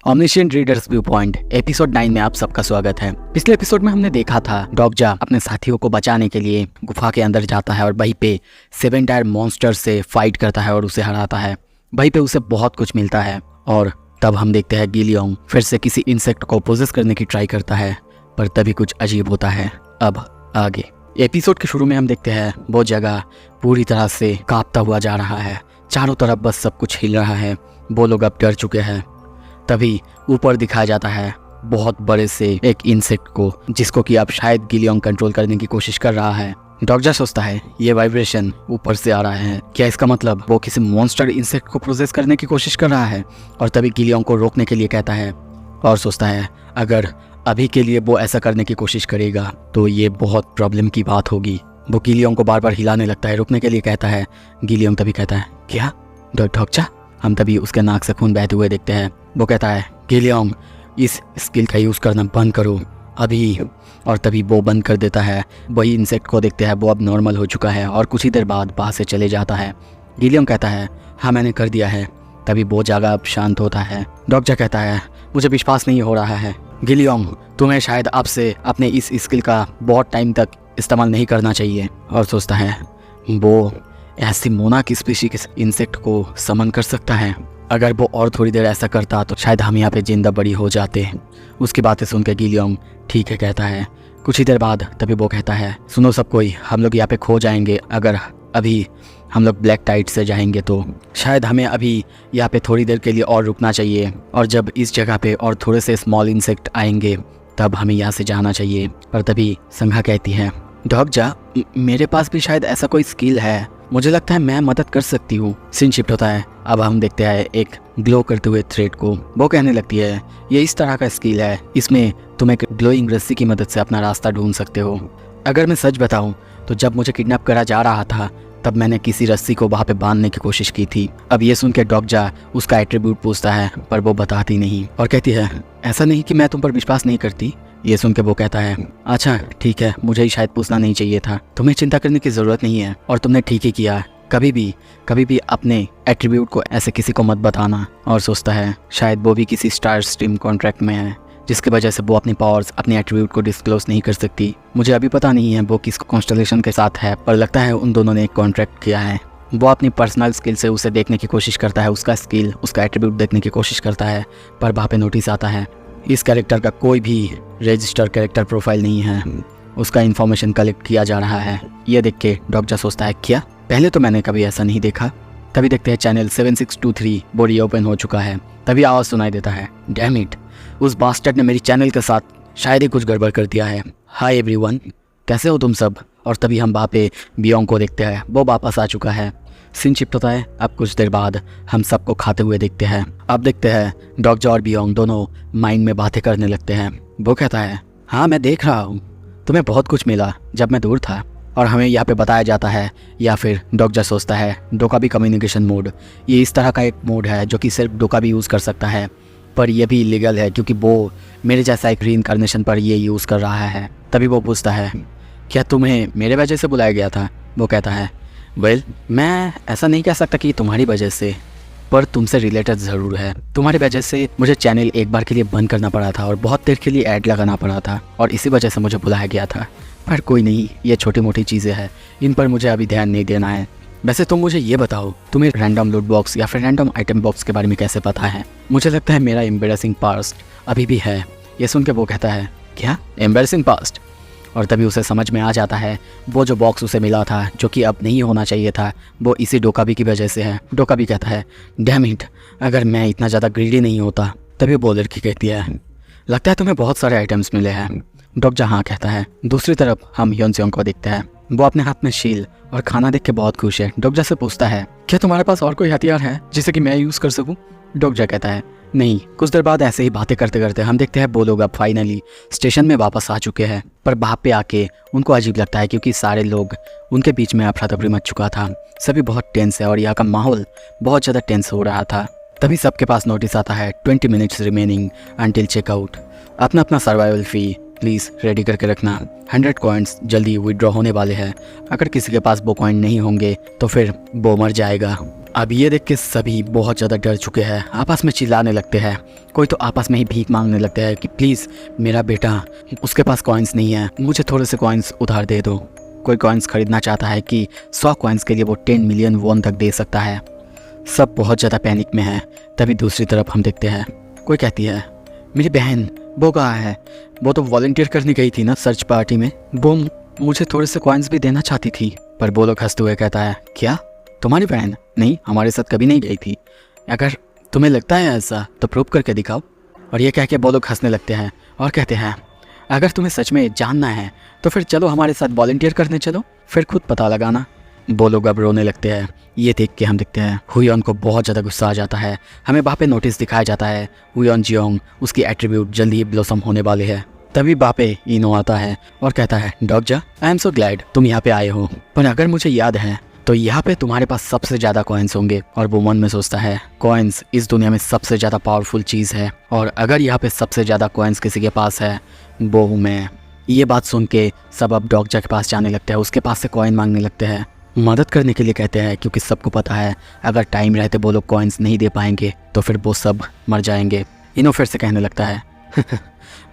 ऑमनिशिएंट readers view point episode 9 में आप सबका स्वागत है। पिछले एपिसोड में हमने देखा था डॉगजा अपने साथियों को बचाने के लिए गुफा के अंदर जाता है और वहीं पे 7 टायर मॉन्स्टर से फाइट करता है और उसे हराता है। वहीं पे उसे बहुत कुछ मिलता है और तब हम देखते हैं गिलियोंग फिर से किसी इंसेक्ट को पोजेस करने की ट्राई करता है, पर तभी कुछ अजीब होता है। अब आगे एपिसोड के शुरू में हम देखते हैं वो जगह पूरी तरह से कांपता हुआ जा रहा है, चारों तरफ बस सब कुछ हिल रहा है। वो लोग अब डर चुके हैं। तभी ऊपर दिखाया जाता है बहुत बड़े से एक इंसेक्ट को, जिसको कि अब शायद गिलियोंग कंट्रोल करने की कोशिश कर रहा है। डॉगजा सोचता है ये वाइब्रेशन ऊपर से आ रहा है, क्या इसका मतलब वो किसी मॉन्स्टर इंसेक्ट को प्रोसेस करने की कोशिश कर रहा है। और तभी गिलियोंग को रोकने के लिए कहता है और सोचता है अगर अभी के लिए वो ऐसा करने की कोशिश करेगा तो ये बहुत प्रॉब्लम की बात होगी। वो गिलियोंग को बार बार हिलाने लगता है, रुकने के लिए कहता है। गिलियोंग तभी कहता है क्या डॉगजा। हम तभी उसके नाक से खून बहते हुए देखते हैं। वो कहता है गिलियोंग इस स्किल का यूज़ करना बंद करो अभी। और तभी वो बंद कर देता है। वही इंसेक्ट को देखते हैं, वो अब नॉर्मल हो चुका है और कुछ ही देर बाद वहाँ से चले जाता है। गिलियोंग कहता है हाँ मैंने कर दिया है। तभी वो जगह अब शांत होता है। डॉगजा कहता है मुझे विश्वास नहीं हो रहा है गिलियोंग, तुम्हें शायद अब से अपने इस स्किल का बहुत टाइम तक इस्तेमाल नहीं करना चाहिए। और सोचता है वो ऐसी मोनाक स्पीशीज इंसेक्ट को समन कर सकता है। अगर वो और थोड़ी देर ऐसा करता तो शायद हम यहाँ पे जिंदा बड़ी हो जाते। उसकी बातें सुन के गिलियोंग ठीक है कहता है। कुछ ही देर बाद तभी वो कहता है सुनो सब कोई, हम लोग यहाँ पे खो जाएंगे। अगर अभी हम लोग ब्लैक टाइड से जाएंगे तो शायद हमें अभी यहाँ पे थोड़ी देर के लिए और रुकना चाहिए, और जब इस जगह पे और थोड़े से स्मॉल इंसेक्ट आएंगे तब हमें यहाँ से जाना चाहिए। पर तभी संघा कहती है डॉगजा मेरे पास भी शायद ऐसा कोई स्किल है, मुझे लगता है मैं मदद कर सकती हूँ। सीन शिफ्ट होता है। अब हम देखते हैं एक ग्लो करते हुए थ्रेड को। वो कहने लगती है ये इस तरह का स्किल है, इसमें तुम एक ग्लोइंग रस्सी की मदद से अपना रास्ता ढूंढ सकते हो। अगर मैं सच बताऊँ तो जब मुझे किडनैप करा जा रहा था तब मैंने किसी रस्सी को वहाँ पे बांधने की कोशिश की थी। अब ये सुन के डॉगजा उसका एट्रीब्यूट पूछता है, पर वो बताती नहीं और कहती है ऐसा नहीं कि मैं तुम पर विश्वास नहीं करती। ये सुन के वो कहता है अच्छा ठीक है, मुझे ही शायद पूछना नहीं चाहिए था। तुम्हें चिंता करने की ज़रूरत नहीं है और तुमने ठीक ही किया। कभी भी अपने एट्रीब्यूट को ऐसे किसी को मत बताना। और सोचता है शायद वो भी किसी स्टार स्ट्रीम कॉन्ट्रैक्ट में है, जिसकी वजह से वो अपनी पावर्स अपने एट्रीब्यूट को डिस्क्लोज नहीं कर सकती। मुझे अभी पता नहीं है वो किस कॉन्स्टलेशन के साथ है, पर लगता है उन दोनों ने एक कॉन्ट्रैक्ट किया है। वो अपनी पर्सनल स्किल से उसे देखने की कोशिश करता है, उसका स्किल उसका एट्रीब्यूट देखने की कोशिश करता है, पर वहाँ पे नोटिस आता है इस कैरेक्टर का कोई भी रजिस्टर कैरेक्टर प्रोफाइल नहीं है, उसका इन्फॉर्मेशन कलेक्ट किया जा रहा है। ये देख के डॉगजा सोचता है क्या, पहले तो मैंने कभी ऐसा नहीं देखा। तभी देखते हैं चैनल 7623 वो रीओपन हो चुका है। तभी आवाज़ सुनाई देता है डैम इट, उस बास्टर्ड ने मेरी चैनल के साथ शायद ही कुछ गड़बड़ कर दिया है। हाय एवरीवन, कैसे हो तुम सब। और तभी हम वहाँ पे बियोंग को देखते हैं, वो वापस आ चुका है। सीन शिफ्ट होता है। अब कुछ देर बाद हम सबको खाते हुए देखते हैं। अब देखते हैं डॉगजा और बियोंग दोनों माइंड में बातें करने लगते हैं। वो कहता है हाँ मैं देख रहा हूँ, तुम्हें बहुत कुछ मिला जब मैं दूर था और हमें यहाँ पे बताया जाता है। या फिर डॉगजा सोचता है डोकाबी कम्युनिकेशन मोड, ये इस तरह का एक मोड है जो कि सिर्फ डोकाबी यूज़ कर सकता है, पर यह भी इलीगल है क्योंकि वो मेरे जैसा एक रीइंकार्नेशन पर ये यूज़ कर रहा है। तभी वो पूछता है क्या तुम्हें मेरे वजह से बुलाया गया था। वो कहता है वेल मैं ऐसा नहीं कह सकता कि तुम्हारी वजह से, पर तुमसे रिलेटेड ज़रूर है। तुम्हारी वजह से मुझे चैनल एक बार के लिए बंद करना पड़ा था और बहुत देर के लिए ऐड लगाना पड़ा था, और इसी वजह से मुझे बुलाया गया था। पर कोई नहीं, ये छोटी मोटी चीज़ें हैं, इन पर मुझे अभी ध्यान नहीं देना है। वैसे तुम मुझे ये बताओ तुम्हें रैंडम लूट बॉक्स या फिर रैंडम आइटम बॉक्स के बारे में कैसे पता है। मुझे लगता है मेरा एम्बेरसिंग पास्ट अभी भी है। ये सुन के वो कहता है क्या एम्बेरसिंग पास्ट। और तभी उसे समझ में आ जाता है वो जो बॉक्स उसे मिला था जो कि अब नहीं होना चाहिए था, वो इसी डोकाबी की वजह से है। डोकाबी कहता है डैम इट, अगर मैं इतना ज़्यादा ग्रीडी नहीं होता। तभी वो लड़की कहती है लगता है तुम्हें बहुत सारे आइटम्स मिले हैं। डॉगजा हाँ कहता है। दूसरी तरफ हम योनसेयोंग को देखते हैं। वो अपने हाथ में शील और खाना देख के बहुत खुश है। डॉगजा से पूछता है क्या तुम्हारे पास और कोई हथियार है जिसे कि मैं यूज़ कर सकूँ। डॉगजा कहता है नहीं। कुछ देर बाद ऐसे ही बातें करते करते हम देखते हैं वो लोग अब फाइनली स्टेशन में वापस आ चुके हैं, पर वहाँ पे आके उनको अजीब लगता है क्योंकि सारे लोग उनके बीच में अफरा तफरी मच चुका था। सभी बहुत टेंस है और यहाँ का माहौल बहुत ज़्यादा टेंस हो रहा था। तभी सबके पास नोटिस आता है 20 मिनट्स रिमेनिंग अंटिल चेकआउट। अपना अपना सर्वाइवल फी प्लीज़ रेडी करके रखना। 100 कॉइन्स जल्दी विड्रॉ होने वाले हैं। अगर किसी के पास वो कॉइन नहीं होंगे तो फिर वो मर जाएगा। अब ये देख के सभी बहुत ज़्यादा डर चुके हैं, आपस में चिल्लाने लगते हैं। कोई तो आपस में ही भीख मांगने लगते हैं कि प्लीज़ मेरा बेटा, उसके पास कॉइन्स नहीं है, मुझे थोड़े से कॉइन्स उधार दे दो। कोई कॉइन्स खरीदना चाहता है कि 100 कॉइन्स के लिए वो 10 मिलियन वॉन तक दे सकता है। सब बहुत ज़्यादा पैनिक में है। तभी दूसरी तरफ हम देखते हैं, कोई कहती है मेरी बहन वो कहाँ है, वो तो वॉलंटियर करने गई थी ना सर्च पार्टी में, वो मुझे थोड़े से कॉइन्स भी देना चाहती थी। पर वो लोग हंसते हुए कहता है क्या तुम्हारी बहन? नहीं, हमारे साथ कभी नहीं गई थी। अगर तुम्हें लगता है ऐसा तो प्रूव करके दिखाओ। और ये कह के वो लोग हंसने लगते हैं और कहते हैं अगर तुम्हें सच में जानना है तो फिर चलो हमारे साथ वॉलंटियर करने चलो, फिर खुद पता लगाना। वो लोग अब रोने लगते हैं। ये देख के हम देखते हैं हुयन को बहुत ज़्यादा गुस्सा आ जाता है। हमें वहाँ पे नोटिस दिखाया जाता है हुयन जियोंग उसकी एट्रीब्यूट जल्दी ही ब्लॉसम होने वाले हैं। तभी वहाँ पे इनो आता है और कहता है डॉगजा, आई एम सो ग्लैड तुम यहाँ पे आए हो, पर अगर मुझे याद है तो यहाँ पे तुम्हारे पास सबसे ज़्यादा कॉइन्स होंगे। और वो मन में सोचता है कॉइन्स इस दुनिया में सबसे ज़्यादा पावरफुल चीज़ है, और अगर यहाँ पे सबसे ज़्यादा कॉइन्स किसी के पास है वो हूँ मैं। ये बात सुन के सब अब डॉगजा के पास जाने लगते हैं, उसके पास से कॉइन मांगने लगते हैं, मदद करने के लिए कहते हैं, क्योंकि सबको पता है अगर टाइम रहते वो लोग कॉइन्स नहीं दे पाएंगे तो फिर वो सब मर जाएंगे। इनो फिर से कहने लगता है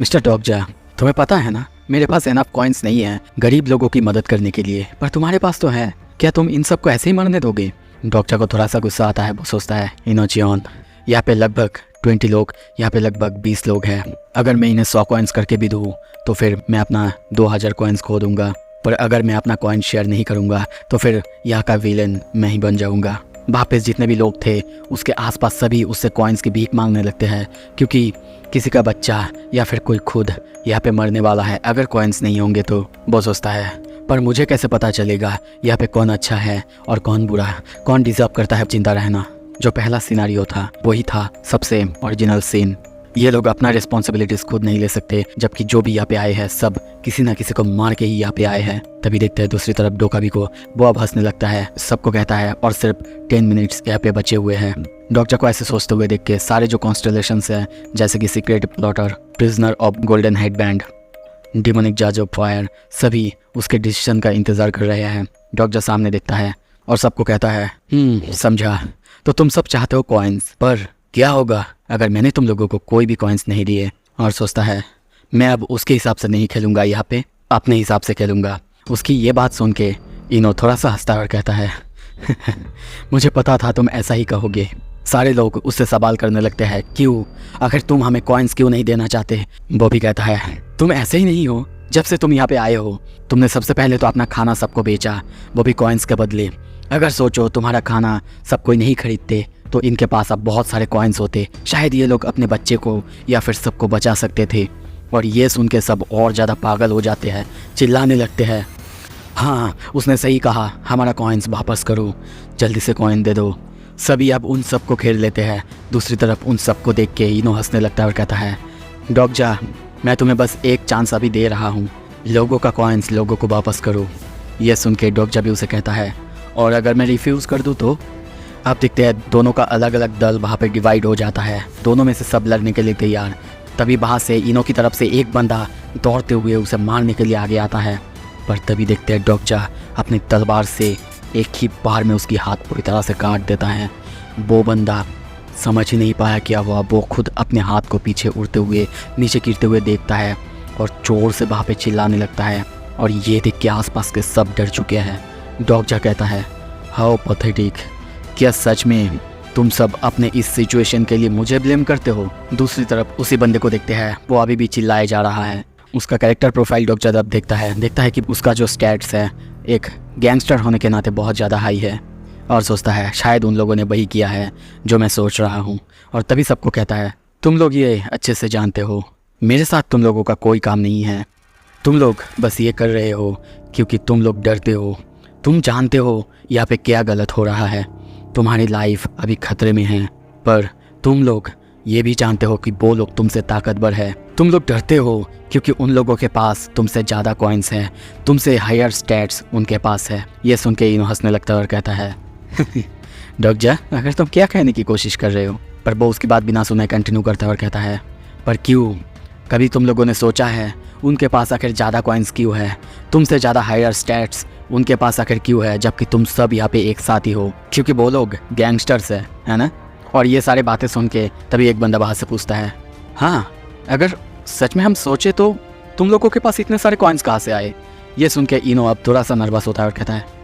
मिस्टर डॉगजा, तुम्हें पता है ना मेरे पास एनफ कॉइन्स नहीं है गरीब लोगों की मदद करने के लिए, पर तुम्हारे पास तो है, क्या तुम इन सबको ऐसे ही मरने दोगे? डॉगजा को थोड़ा सा गुस्सा आता है। वो सोचता है इनो जियोन, यहाँ पे लगभग 20 लोग, यहाँ पे लगभग 20 लोग हैं, अगर मैं इन्हें 100 कॉइन्स करके भी दूँ तो फिर मैं अपना 2000 कॉइन्स खो दूंगा, पर अगर मैं अपना कॉइन शेयर नहीं करूंगा तो फिर यहाँ का विलन मैं ही बन जाऊंगा। वापस जितने भी लोग थे उसके आसपास सभी उससे कॉइन्स की भीख मांगने लगते हैं, क्योंकि किसी का बच्चा या फिर कोई खुद यहाँ पे मरने वाला है अगर कॉइन्स नहीं होंगे तो। वो सोचता है पर मुझे कैसे पता चलेगा यहाँ पे कौन अच्छा है और कौन बुरा, कौन डिजर्व करता है जिंदा रहना। जो पहला सिनारियो था वही था सबसे ओरिजिनल सीन। ये लोग अपना रिस्पॉन्सिबिलिटीज खुद नहीं ले सकते, जबकि जो भी यहाँ पे आए हैं सब किसी ना किसी को मार के ही यहाँ पे आए हैं। तभी देखते हैं दूसरी तरफ डोकाबी को, वो अब हंसने लगता है, सबको कहता है और सिर्फ 10 मिनट्स यहाँ पे बचे हुए हैं। डॉक्टर को ऐसे सोचते हुए देख के सारे जो कॉन्स्टेलेशंस हैं जैसे कि secret plotter, prisoner of golden headband, demonic जज ऑफ फायर, सभी उसके डिसीजन का इंतजार कर रहे हैं। डॉक्टर सामने देखता है और सबको कहता है समझा, तो तुम सब चाहते हो कॉइन्स, पर क्या होगा अगर मैंने तुम लोगों को कोई भी कॉइन्स नहीं दिए? और सोचता है मैं अब उसके हिसाब से नहीं खेलूंगा, यहाँ पे अपने हिसाब से खेलूंगा। उसकी ये बात सुन के इनो थोड़ा सा हंसता और कहता है मुझे पता था तुम ऐसा ही कहोगे। सारे लोग उससे सवाल करने लगते हैं क्यों, आखिर तुम हमें कॉइन्स क्यों नहीं देना चाहते? वो भी कहता है तुम ऐसे ही नहीं हो, जब से तुम यहाँ पे आए हो तुमने सबसे पहले तो अपना खाना सबको बेचा, वो भी कॉइन्स के बदले। अगर सोचो तुम्हारा खाना सब कोई नहीं खरीदते तो इनके पास अब बहुत सारे कॉइन्स होते, शायद ये लोग अपने बच्चे को या फिर सबको बचा सकते थे। और ये सुन के सब और ज़्यादा पागल हो जाते हैं, चिल्लाने लगते हैं हाँ उसने सही कहा, हमारा कॉइन्स वापस करो, जल्दी से कॉइन दे दो। सभी अब उन सबको घेर लेते हैं। दूसरी तरफ उन सबको देख के इनो हंसने लगता है और कहता है डॉगजा, मैं तुम्हें बस एक चांस अभी दे रहा हूँ, लोगों का कॉइन्स लोगों को वापस करो। यह सुन के डॉगजा भी उसे कहता है और अगर मैं रिफ्यूज़ कर दूँ तो? अब देखते हैं दोनों का अलग अलग दल वहाँ पे डिवाइड हो जाता है, दोनों में से सब लड़ने के लिए तैयार। तभी वहाँ से इनो की तरफ से एक बंदा दौड़ते हुए उसे मारने के लिए आगे आता है, पर तभी देखते हैं डॉगजा अपनी तलवार से एक ही बार में उसकी हाथ पूरी तरह से काट देता है। वो बंदा समझ ही नहीं पाया क्या हुआ, वो खुद अपने हाथ को पीछे उड़ते हुए नीचे गिरते हुए देखता है और जोर से वहाँ पे चिल्लाने लगता है। और ये देख के आसपास के सब डर चुके हैं। डॉगजा कहता है हाउ पैथेटिक, क्या सच में तुम सब अपने इस सिचुएशन के लिए मुझे ब्लेम करते हो? दूसरी तरफ उसी बंदे को देखते हैं, वो अभी भी चिल्लाए जा रहा है। उसका कैरेक्टर प्रोफाइल डॉक्टर जब देखता है कि उसका जो स्टैट्स है एक गैंगस्टर होने के नाते बहुत ज़्यादा हाई है, और सोचता है शायद उन लोगों ने वही किया है जो मैं सोच रहा हूँ। और तभी सबको कहता है तुम लोग ये अच्छे से जानते हो, मेरे साथ तुम लोगों का कोई काम नहीं है, तुम लोग बस ये कर रहे हो क्योंकि तुम लोग डरते हो। तुम जानते हो यहाँ पे क्या गलत हो रहा है, तुम्हारी लाइफ अभी खतरे में है, पर तुम लोग ये भी जानते हो कि वो लोग तुमसे ताकतवर है। तुम लोग डरते हो क्योंकि उन लोगों के पास तुमसे ज़्यादा कॉइन्स हैं, तुमसे हायर स्टैट्स उनके पास है। ये सुन के इनो हंसने लगता है और कहता है डॉगजा, अगर तुम क्या कहने की कोशिश कर रहे हो? पर वो उसकी बात बिना सुने कंटिन्यू करता है और कहता है पर क्यों, कभी तुम लोगों ने सोचा है उनके पास आखिर ज़्यादा कॉइन्स क्यों है, तुमसे ज़्यादा हायर स्टैट्स उनके पास आखिर क्यों है, जबकि तुम सब यहाँ पे एक साथ ही हो, क्योंकि वो लोग गैंगस्टर्स है ना। और ये सारी बातें सुन के तभी एक बंदा बाहर से पूछता है, हाँ अगर सच में हम सोचे तो तुम लोगों के पास इतने सारे कॉइन्स कहाँ से आए। ये सुन के इनो अब थोड़ा सा नर्वस होता है और कहता है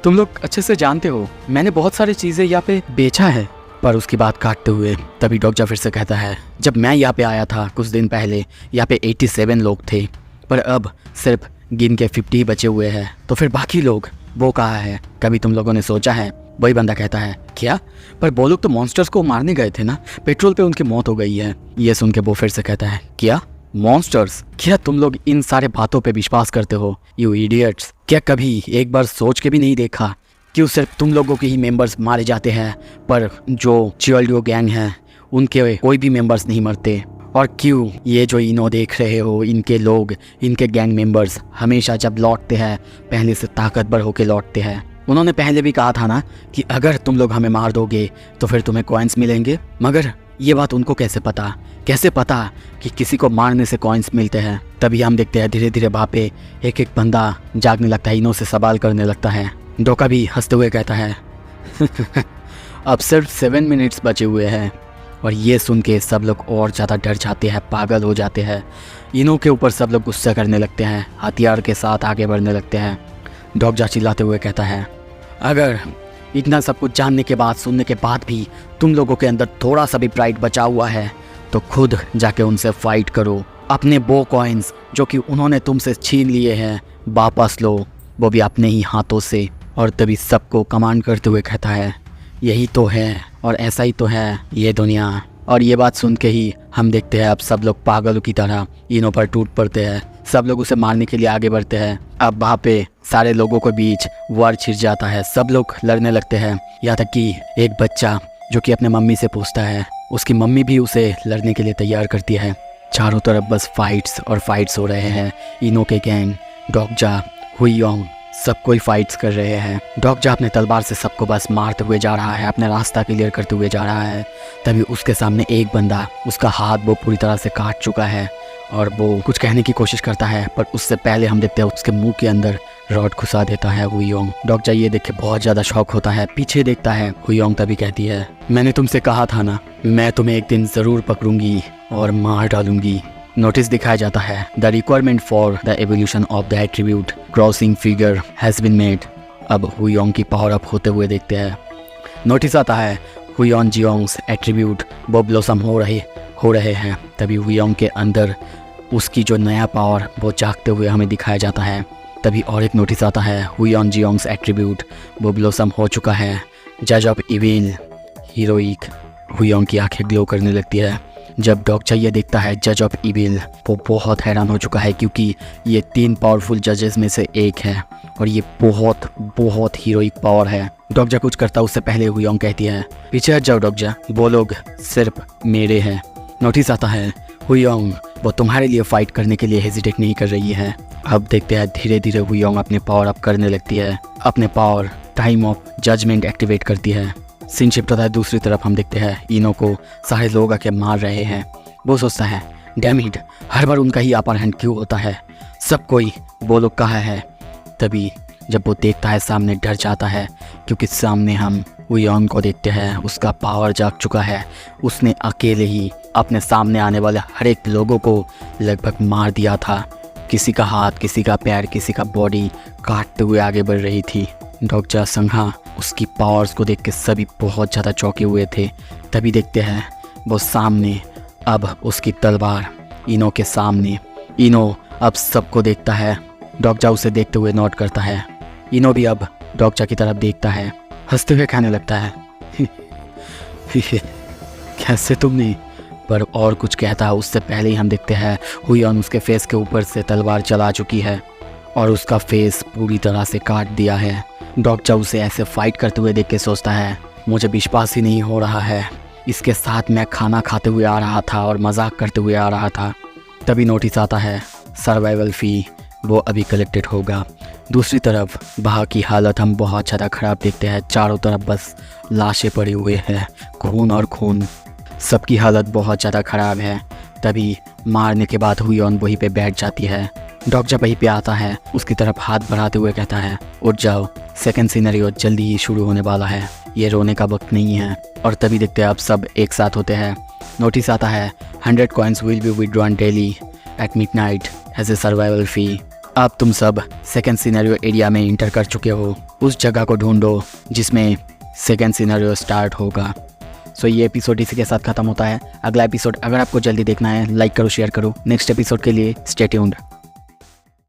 तुम लोग अच्छे से जानते हो मैंने बहुत सारी चीज़ें यहाँ पे बेचा है। पर उसकी बात काटते हुए तभी डॉक्टर फिर से कहता है, जब मैं यहाँ पे आया था कुछ दिन पहले यहाँ पे 87 लोग थे, पर अब सिर्फ गिन के 50 ही बचे हुए हैं, तो फिर बाकी लोग वो कहाँ है, कभी तुम लोगों ने सोचा है। वही बंदा कहता है, क्या, पर वो लोग तो मॉन्स्टर्स को मारने गए थे ना, पेट्रोल पे उनकी मौत हो गई है। ये सुन के वो फिर से कहता है, क्या मॉन्स्टर्स, क्या तुम लोग इन सारे बातों पे विश्वास करते हो, यू इडियट्स। क्या कभी एक बार सोच के भी नहीं देखा क्यों सिर्फ तुम लोगों के ही मेंबर्स मारे जाते हैं, पर जो चियोल्डियो गैंग है उनके कोई भी मेंबर्स नहीं मरते। और क्यों ये जो इनो देख रहे हो, इनके लोग, इनके गैंग मेंबर्स हमेशा जब लौटते हैं पहले से ताकतवर होके लौटते हैं। उन्होंने पहले भी कहा था ना कि अगर तुम लोग हमें मार दोगे तो फिर तुम्हें कॉइन्स मिलेंगे, मगर ये बात उनको कैसे पता कि किसी को मारने से कॉइन्स मिलते हैं। तभी हम देखते हैं धीरे धीरे वहाँ पे एक एक बंदा जागने लगता है, इनो से सवाल करने लगता है। डोका भी हंसते हुए कहता है अब सिर्फ 7 मिनट्स बचे हुए हैं। और ये सुन के सब लोग और ज़्यादा डर जाते हैं, पागल हो जाते हैं। इनो के ऊपर सब लोग गुस्सा करने लगते हैं, हथियार के साथ आगे बढ़ने लगते हैं। डॉक्टर चिल्लाते हुए कहता है, अगर इतना सब कुछ जानने के बाद, सुनने के बाद भी तुम लोगों के अंदर थोड़ा सा भी प्राइड बचा हुआ है तो खुद जाके उनसे फाइट करो। अपने वो कॉइन्स जो कि उन्होंने तुमसे छीन लिए हैं वापस लो, वो भी अपने ही हाथों से। और तभी सबको कमांड करते हुए कहता है, यही तो है और ऐसा ही तो है ये दुनिया। और ये बात सुन के ही हम देखते हैं अब सब लोग पागलों की तरह इनो पर टूट पड़ते हैं। सब लोग उसे मारने के लिए आगे बढ़ते हैं। अब वहाँ पे सारे लोगों के बीच वार छिड़ जाता है, सब लोग लड़ने लगते हैं। यहाँ तक कि एक बच्चा जो कि अपने मम्मी से पूछता है, उसकी मम्मी भी उसे लड़ने के लिए तैयार करती है। चारों तरफ बस फाइट्स और फाइट्स हो रहे हैं। इनो के गैंग, डॉक्जा, हुईयोंग, सब कोई फाइट्स कर रहे हैं। डॉक्जा अपने तलवार से सबको बस मारते हुए जा रहा है, अपना रास्ता क्लियर करते हुए जा रहा है। तभी उसके सामने एक बंदा, उसका हाथ वो पूरी तरह से काट चुका है और वो कुछ कहने की कोशिश करता है, पर उससे पहले हम देखते हैं उसके मुंह के अंदर रॉड घुसा देता है हुईयोंग। डॉक्जा ये देख के बहुत ज़्यादा शॉक होता है, पीछे देखता है। हुईयोंग तभी कहती है, मैंने तुमसे कहा था ना, मैं तुम्हें एक दिन ज़रूर पकड़ूंगी और मार डालूंगी। नोटिस दिखाया जाता है, the requirement for the evolution of the attribute crossing figure has been made. अब हुईयोंग की पावर अप होते हुए देखते हैं। नोटिस आता है हुईयोंग जियोंग्स एट्रीब्यूट वो ब्लॉसम हो रहे हैं। तभी हुईयोंग के अंदर उसकी जो नया पावर वो जागते हुए हमें दिखाया जाता है। तभी और एक नोटिस आता है, हुईयोंग जियोंग्स एट्रीब्यूट वो ब्लॉसम हो चुका है। जज ऑफ इविल हीरोइक। हुईयोंग की आंखें ग्लो करने लगती है। जब डॉक्टर ये देखता है जज ऑफ इविल, वो बहुत हैरान हो चुका है क्योंकि ये 3 पावरफुल जजेस में से एक है और ये बहुत बहुत हीरोइक पावर है। डॉक्टर कुछ करता उससे पहले हुईयोंग कहती है, पीछे हट जाओ डॉक्टर, वो लोग सिर्फ मेरे हैं। नोटिस आता है, हुईयोंग वो तुम्हारे लिए फाइट करने के लिए हेजिटेट नहीं कर रही है। अब देखते हैं धीरे धीरे हुईयोंग अपने पावर अप करने लगती है, अपने power time of judgement activate करती है। सीन शिफ्ट होता है, दूसरी तरफ हम देखते हैं इनो को सारे लोग आके मार रहे हैं। वो सोचता है, डैम इट, हर बार उनका ही अपर हैंड क्यों होता है, सब कोई वो लोग कहाँ है। तभी जब वो देखता है सामने डर जाता है क्योंकि सामने हम हुईयोंग को देखते हैं, उसका पावर जाग चुका है। उसने अकेले ही अपने सामने आने वाले हर एक लोगों को लगभग मार दिया था। किसी का हाथ, किसी का पैर, किसी का बॉडी काटते हुए आगे बढ़ रही थी। डॉक्टर संघा उसकी पावर्स को देख के सभी बहुत ज़्यादा चौंके हुए थे। तभी देखते हैं वो सामने, अब उसकी तलवार इनो के सामने। इनो अब सबको देखता है। डॉक्टर उसे देखते हुए नोट करता है। इनो भी अब डॉक्टर की तरफ देखता है, हंसते हुए कहने लगता है कैसे तुमने, पर और कुछ कहता है उससे पहले ही हम देखते हैं हुईयोंग उसके फेस के ऊपर से तलवार चला चुकी है और उसका फेस पूरी तरह से काट दिया है। डॉक्टर उसे ऐसे फाइट करते हुए देख के सोचता है, मुझे विश्वास ही नहीं हो रहा है, इसके साथ मैं खाना खाते हुए आ रहा था और मजाक करते हुए आ रहा था। तभी नोटिस आता है, सर्वाइवल फ़ी वो अभी कलेक्टेड होगा। दूसरी तरफ वहाँ की हालत हम बहुत ज़्यादा ख़राब देखते हैं। चारों तरफ बस लाशें पड़ी हुई हैं, खून और खून, सबकी हालत बहुत ज़्यादा ख़राब है। तभी मारने के बाद हुयन वहीं पे बैठ जाती है। डॉगजा वहीं पे आता है, उसकी तरफ हाथ बढ़ाते हुए कहता है उठ जाओ, सेकंड सिनेरियो जल्दी ही शुरू होने वाला है, ये रोने का वक्त नहीं है। और तभी देखते हैं आप सब एक साथ होते हैं। नोटिस आता है 100 coins will be withdrawn daily at midnight as a survival fee. अब तुम सब सेकंड सिनेरियो एरिया में इंटर कर चुके हो, उस जगह को ढूंढो जिसमें सेकंड सिनेरियो स्टार्ट होगा। सो ये एपिसोड इसी के साथ खत्म होता है। अगला एपिसोड अगर आपको जल्दी देखना है लाइक करो, शेयर करो। नेक्स्ट एपिसोड के लिए स्टे ट्यून्ड।